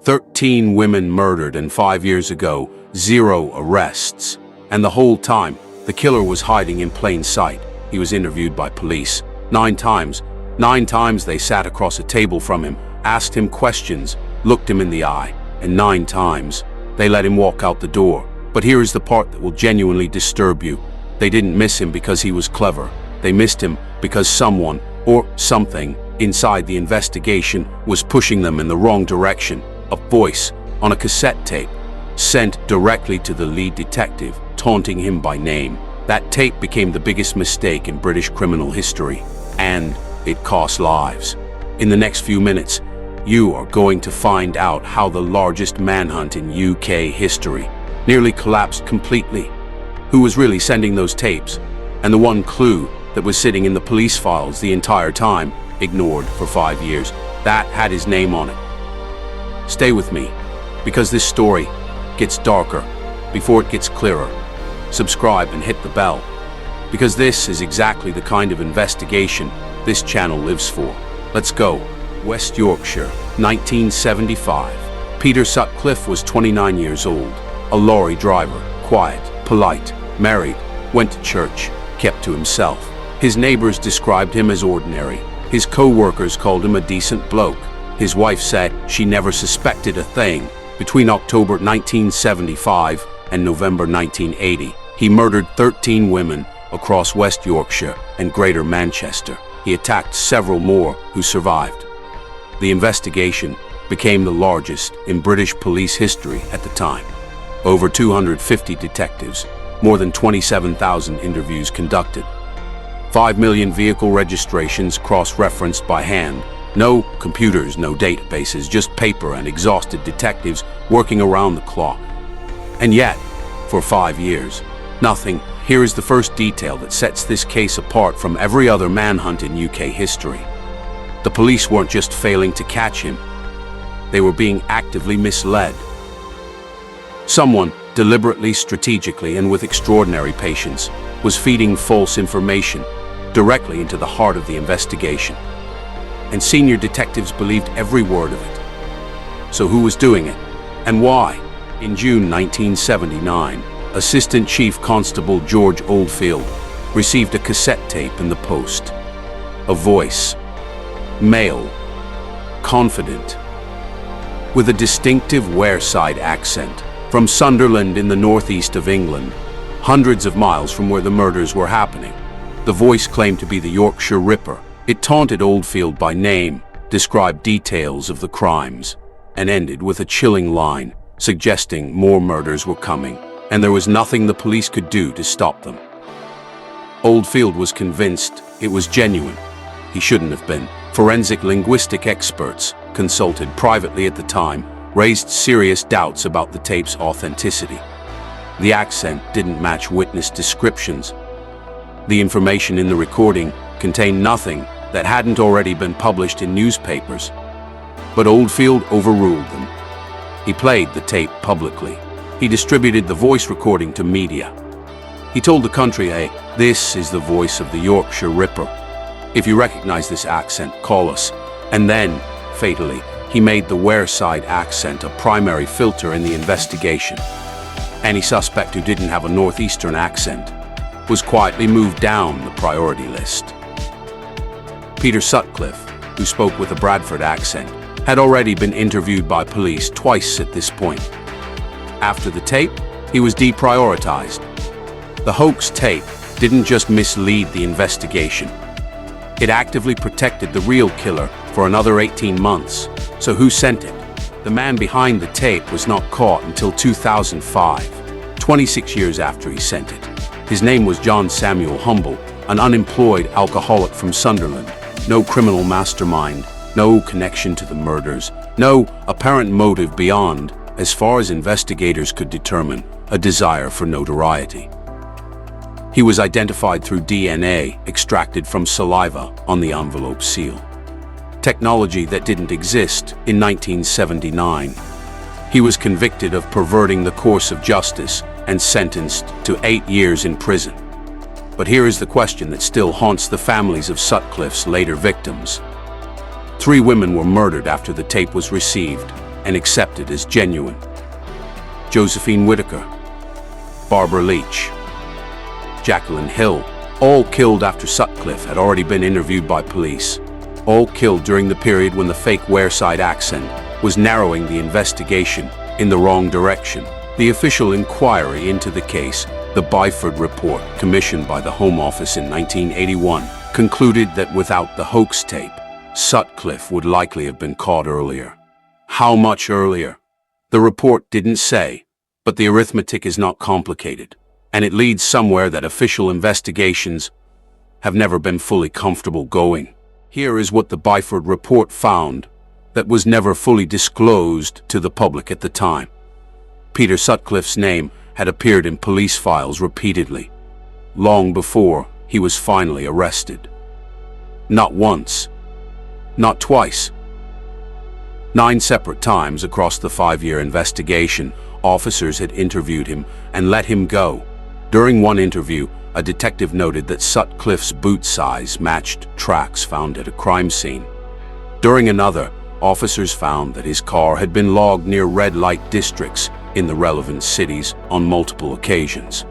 13 women murdered, and 5 years ago, 0 arrests. And the whole time, the killer was hiding in plain sight. He was interviewed by police 9 times. 9 times they sat across a table from him, asked him questions, looked him in the eye, and 9 times they let him walk out the door. But here is the part that will genuinely disturb you. They didn't miss him because he was clever. They missed him because someone or something inside the investigation was pushing them in the wrong direction. A voice on a cassette tape sent directly to the lead detective, taunting him by name. That tape became the biggest mistake in British criminal history, and it cost lives. In the next few minutes, you are going to find out how the largest manhunt in UK history nearly collapsed completely. Who was really sending those tapes? And the one clue that was sitting in the police files the entire time, ignored for 5 years, that had his name on it. Stay with me, because this story gets darker before it gets clearer. Subscribe and hit the bell, because this is exactly the kind of investigation this channel lives for. Let's go. West Yorkshire, 1975. Peter Sutcliffe was 29 years old, a lorry driver, quiet, polite, married, went to church, kept to himself. His neighbors described him as ordinary. His co-workers called him a decent bloke. His wife said she never suspected a thing. Between October 1975 and November 1980, he murdered 13 women across West Yorkshire and Greater Manchester. He attacked several more who survived. The investigation became the largest in British police history at the time. Over 250 detectives, more than 27,000 interviews conducted, 5 million vehicle registrations cross-referenced by hand. No computers, no databases, just paper and exhausted detectives working around the clock. And yet, for 5 years, nothing. Here is the first detail that sets this case apart from every other manhunt in UK history. The police weren't just failing to catch him. They were being actively misled. Someone, deliberately, strategically, and with extraordinary patience, was feeding false information directly into the heart of the investigation. And senior detectives believed every word of it. So who was doing it, and why? In June 1979, Assistant Chief Constable George Oldfield received a cassette tape in the post. A voice, male, confident, with a distinctive Wearside accent, from Sunderland in the northeast of England, hundreds of miles from where the murders were happening. The voice claimed to be the Yorkshire Ripper. It taunted Oldfield by name, described details of the crimes, and ended with a chilling line suggesting more murders were coming, and there was nothing the police could do to stop them. Oldfield was convinced it was genuine. He shouldn't have been. Forensic linguistic experts, consulted privately at the time, raised serious doubts about the tape's authenticity. The accent didn't match witness descriptions. The information in the recording contained nothing that hadn't already been published in newspapers. But Oldfield overruled them. He played the tape publicly. He distributed the voice recording to media. He told the country, "Hey, this is the voice of the Yorkshire Ripper. If you recognize this accent, call us." And then, fatally, he made the Wearside accent a primary filter in the investigation. Any suspect who didn't have a northeastern accent was quietly moved down the priority list. Peter Sutcliffe, who spoke with a Bradford accent, had already been interviewed by police twice at this point. After the tape, he was deprioritized. The hoax tape didn't just mislead the investigation. It actively protected the real killer for another 18 months. So who sent it? The man behind the tape was not caught until 2005, 26 years after he sent it. His name was John Samuel Humble, an unemployed alcoholic from Sunderland. No criminal mastermind, no connection to the murders, no apparent motive beyond, as far as investigators could determine, a desire for notoriety. He was identified through DNA extracted from saliva on the envelope seal. Technology that didn't exist in 1979. He was convicted of perverting the course of justice and sentenced to 8 years in prison. But here is the question that still haunts the families of Sutcliffe's later victims. 3 women were murdered after the tape was received. and accepted as genuine. Josephine Whitaker, Barbara Leach, Jacqueline Hill, all killed after Sutcliffe had already been interviewed by police. All killed during the period when the fake Wearside accent was narrowing the investigation in the wrong direction. The official inquiry into the case, the Byford Report, commissioned by the Home Office in 1981, concluded that without the hoax tape, Sutcliffe would likely have been caught earlier. How much earlier? The report didn't say, but the arithmetic is not complicated, and it leads somewhere that official investigations have never been fully comfortable going. Here is what the Byford Report found that was never fully disclosed to the public at the time. Peter Sutcliffe's name had appeared in police files repeatedly, long before he was finally arrested. Not once, not twice. 9 separate times across the 5-year investigation, officers had interviewed him and let him go. During one interview, a detective noted that Sutcliffe's boot size matched tracks found at a crime scene. During another, officers found that his car had been logged near red light districts in the relevant cities on multiple occasions.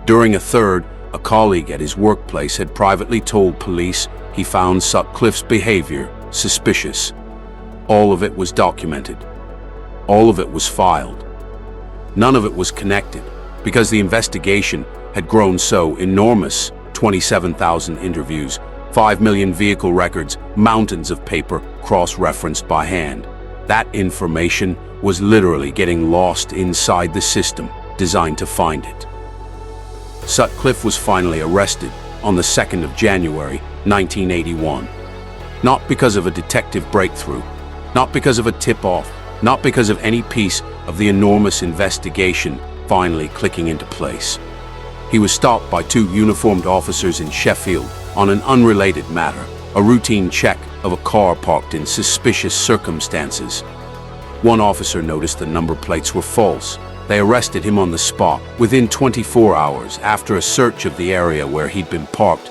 During a third, a colleague at his workplace had privately told police he found Sutcliffe's behavior suspicious. All of it was documented. All of it was filed. None of it was connected, because the investigation had grown so enormous: 27,000 interviews, 5 million vehicle records, mountains of paper cross-referenced by hand. That information was literally getting lost inside the system designed to find it. Sutcliffe was finally arrested on the 2nd of January, 1981. Not because of a detective breakthrough, not because of a tip-off, not because of any piece of the enormous investigation finally clicking into place. He was stopped by 2 uniformed officers in Sheffield on an unrelated matter, a routine check of a car parked in suspicious circumstances. One officer noticed the number plates were false. They arrested him on the spot. Within 24 hours, after a search of the area where he'd been parked,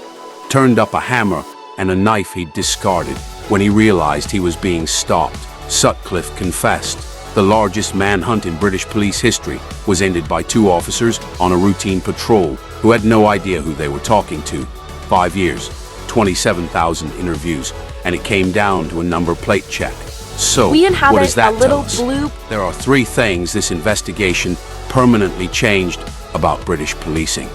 turned up a hammer and a knife he'd discarded. When he realized he was being stopped, Sutcliffe confessed. The largest manhunt in British police history was ended by 2 officers on a routine patrol who had no idea who they were talking to. 5 years, 27,000 interviews, and it came down to a number plate check. So, what does that tell us? There are 3 things this investigation permanently changed about British policing,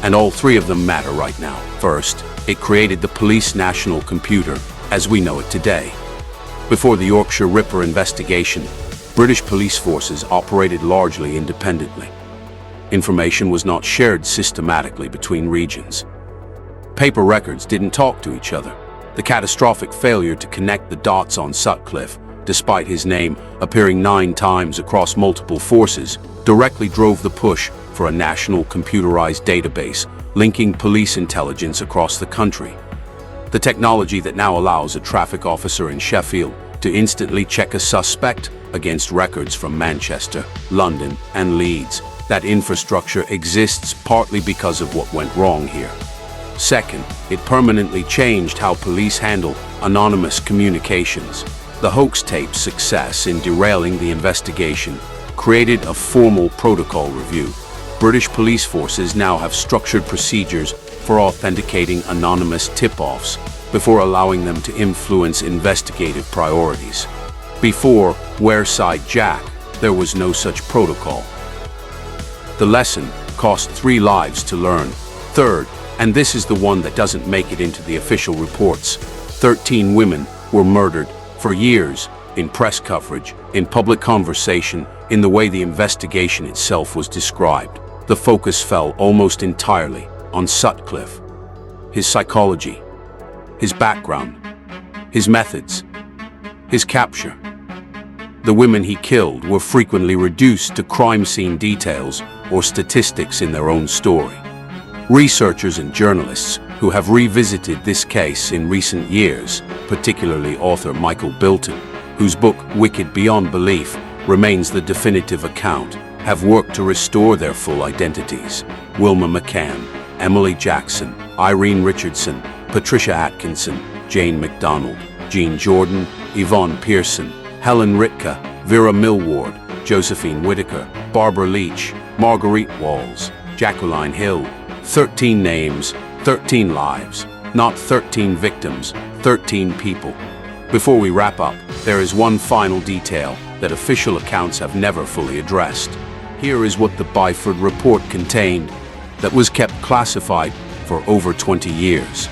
and all 3 of them matter right now. First, it created the police national computer as we know it today. Before the Yorkshire Ripper investigation, British police forces operated largely independently. Information was not shared systematically between regions. Paper records didn't talk to each other. The catastrophic failure to connect the dots on Sutcliffe, despite his name appearing 9 times across multiple forces, directly drove the push for a national computerized database linking police intelligence across the country. The technology that now allows a traffic officer in Sheffield to instantly check a suspect against records from Manchester, London, and Leeds. That infrastructure exists partly because of what went wrong here. Second, it permanently changed how police handle anonymous communications. The hoax tape's success in derailing the investigation created a formal protocol review. British police forces now have structured procedures for authenticating anonymous tip-offs before allowing them to influence investigative priorities. Before Wearside Jack, there was no such protocol. The lesson cost 3 lives to learn. Third, and this is the one that doesn't make it into the official reports, 13 women were murdered for years in press coverage, in public conversation, in the way the investigation itself was described. The focus fell almost entirely on Sutcliffe, his psychology, his background, his methods, his capture. The women he killed were frequently reduced to crime scene details or statistics in their own story. Researchers and journalists who have revisited this case in recent years, particularly author Michael Bilton, whose book Wicked Beyond Belief remains the definitive account, have worked to restore their full identities. Wilma McCann, Emily Jackson, Irene Richardson, Patricia Atkinson, Jane MacDonald, Jean Jordan, Yvonne Pearson, Helen Ritka, Vera Millward, Josephine Whitaker, Barbara Leach, Marguerite Walls, Jacqueline Hill. 13 names, 13 lives, not 13 victims, 13 people. Before we wrap up, there is one final detail that official accounts have never fully addressed. Here is what the Byford Report contained that was kept classified for over 20 years.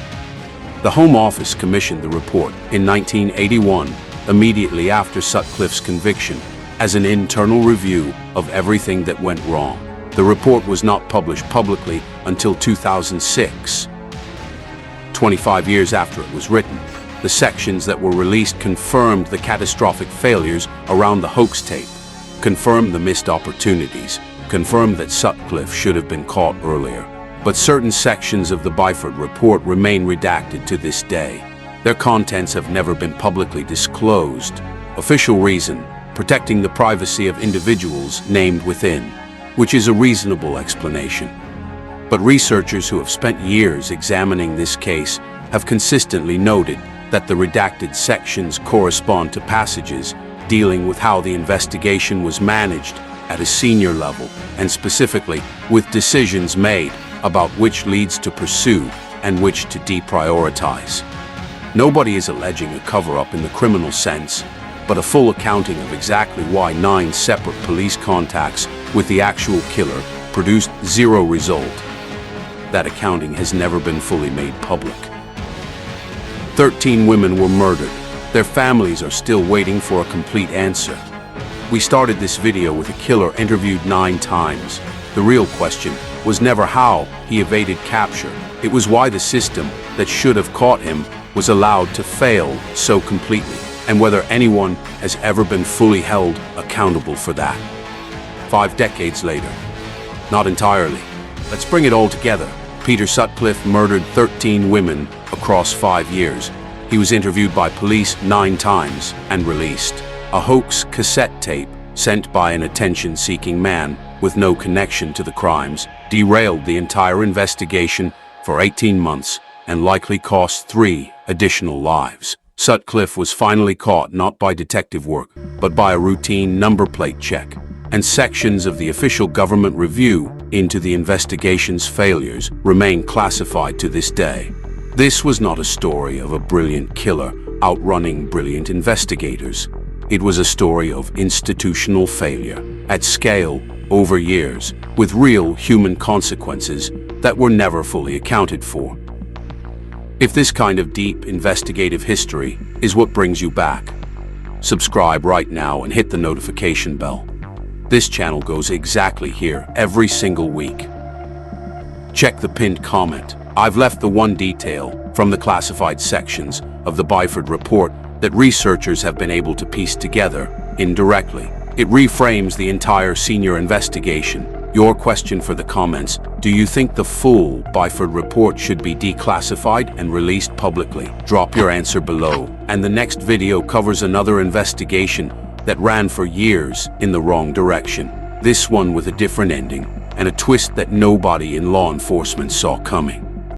The Home Office commissioned the report in 1981, immediately after Sutcliffe's conviction, as an internal review of everything that went wrong. The report was not published publicly until 2006. 25 years after it was written, the sections that were released confirmed the catastrophic failures around the hoax tape, confirmed the missed opportunities, confirmed that Sutcliffe should have been caught earlier. But certain sections of the Byford Report remain redacted to this day. Their contents have never been publicly disclosed. Official reason: protecting the privacy of individuals named within, which is a reasonable explanation. But researchers who have spent years examining this case have consistently noted that the redacted sections correspond to passages dealing with how the investigation was managed at a senior level, and specifically with decisions made about which leads to pursue and which to deprioritize. Nobody is alleging a cover-up in the criminal sense, but a full accounting of exactly why 9 separate police contacts with the actual killer produced 0 result. That accounting has never been fully made public. 13 women were murdered. Their families are still waiting for a complete answer. We started this video with a killer interviewed 9 times. The real question was never how he evaded capture. It was why the system that should have caught him was allowed to fail so completely, and whether anyone has ever been fully held accountable for that. 5 decades later. Not entirely. Let's bring it all together. Peter Sutcliffe murdered 13 women across 5 years. He was interviewed by police 9 times and released. A hoax cassette tape sent by an attention-seeking man with no connection to the crimes derailed the entire investigation for 18 months and likely cost 3 additional lives. Sutcliffe was finally caught not by detective work, but by a routine number plate check, and sections of the official government review into the investigation's failures remain classified to this day. This was not a story of a brilliant killer outrunning brilliant investigators. It was a story of institutional failure, at scale, over years, with real human consequences that were never fully accounted for. If this kind of deep investigative history is what brings you back, subscribe right now and hit the notification bell. This channel goes exactly here every single week. Check the pinned comment. I've left the one detail from the classified sections of the Byford Report that researchers have been able to piece together indirectly. It reframes the entire senior investigation. Your question for the comments: do you think the full Byford Report should be declassified and released publicly? Drop your answer below, and the next video covers another investigation that ran for years in the wrong direction. This one with a different ending and a twist that nobody in law enforcement saw coming.